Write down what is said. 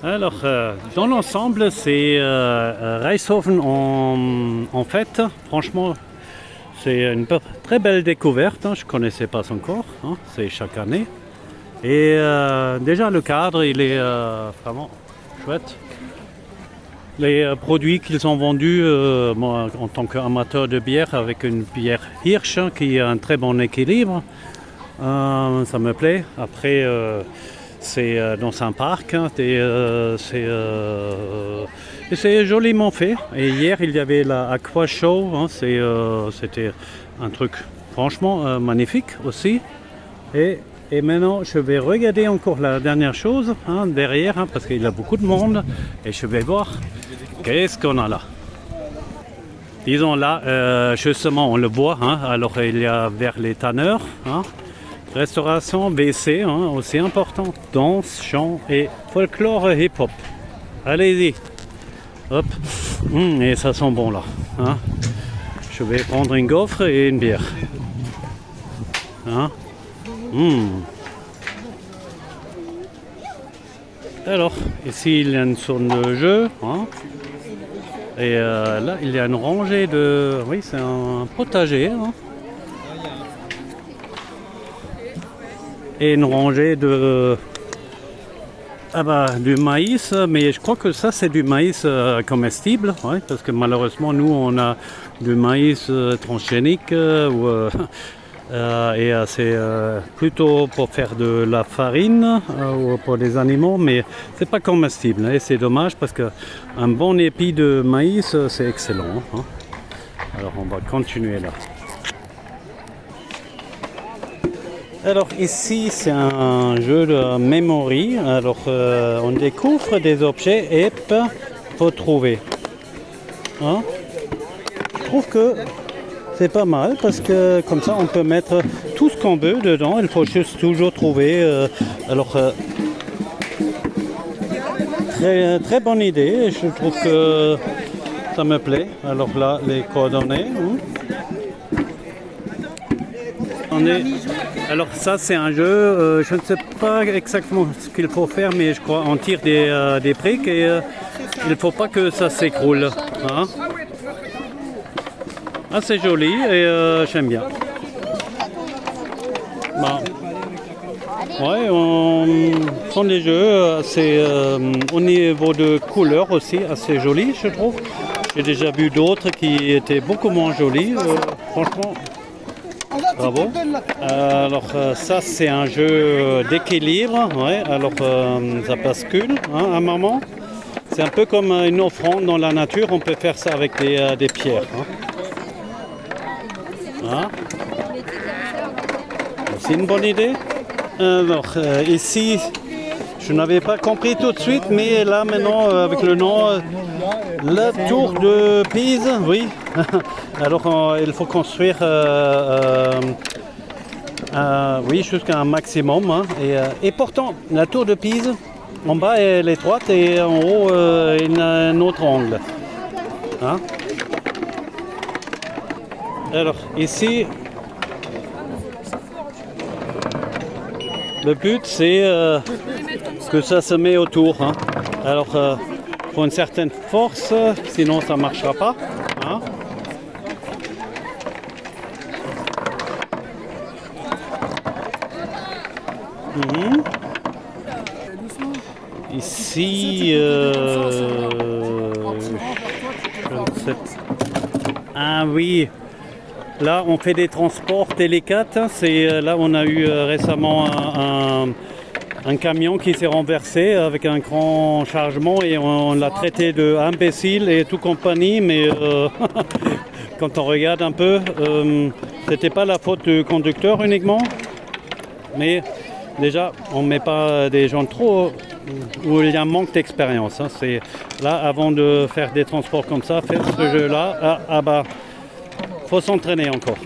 Alors, dans l'ensemble, c'est Reishofen en fait. Franchement, c'est une très belle découverte. Je ne connaissais pas encore. C'est chaque année. Et déjà, le cadre, il est vraiment chouette. Les produits qu'ils ont vendus, moi, en tant qu'amateur de bière, avec une bière Hirsch qui a un très bon équilibre, ça me plaît. Après, c'est dans un parc et c'est joliment fait. Et hier, il y avait la Aqua Show, c'était un truc franchement magnifique aussi. Et maintenant, je vais regarder encore la dernière chose derrière, parce qu'il y a beaucoup de monde. Et je vais voir qu'est-ce qu'on a là. Disons là, justement, on le voit. Alors, il y a vers les tanneurs. Restauration, WC, aussi important. Danse, chant et folklore hip-hop. Allez-y. Hop. Et ça sent bon là. Je vais prendre une gaufre et une bière. Alors, ici il y a une sorte de jeu. Et là, il y a une rangée de... Oui, c'est un potager. Et une rangée de... du maïs, mais je crois que ça c'est du maïs comestible, parce que malheureusement nous on a du maïs transgénique et c'est plutôt pour faire de la farine ou pour les animaux, mais c'est pas comestible et c'est dommage parce qu'un bon épi de maïs c'est excellent. Alors on va continuer là. Alors ici c'est un jeu de memory. Alors on découvre des objets et faut trouver. Je trouve que c'est pas mal parce que comme ça on peut mettre tout ce qu'on veut dedans. Il faut juste toujours trouver. Très, très bonne idée. Je trouve que ça me plaît. Alors là les coordonnées. Alors ça c'est un jeu, je ne sais pas exactement ce qu'il faut faire, mais je crois on tire des briques et il ne faut pas que ça s'écroule. C'est joli et j'aime bien. Ce sont des jeux assez, au niveau de couleur aussi assez jolis je trouve. J'ai déjà vu d'autres qui étaient beaucoup moins jolis, franchement. Bravo. Alors ça c'est un jeu d'équilibre, alors ça bascule un moment. C'est un peu comme une offrande dans la nature, on peut faire ça avec des pierres. C'est une bonne idée. Alors ici, je n'avais pas compris tout de suite, mais là maintenant avec le nom, la tour de Pise, oui. Alors il faut construire jusqu'à un maximum. Et pourtant, la tour de Pise, en bas elle est étroite et en haut il y a un autre angle. Alors ici, le but c'est que ça se met autour. Alors pour une certaine force, sinon ça ne marchera pas. Ici, oui, là on fait des transports Télé4. C'est là on a eu récemment un camion qui s'est renversé avec un grand chargement et on l'a traité de imbécile et tout compagnie, mais quand on regarde un peu, c'était pas la faute du conducteur uniquement, mais déjà on ne met pas des gens trop où il y a un manque d'expérience. C'est là avant de faire des transports comme ça, faire ce jeu là, faut s'entraîner encore.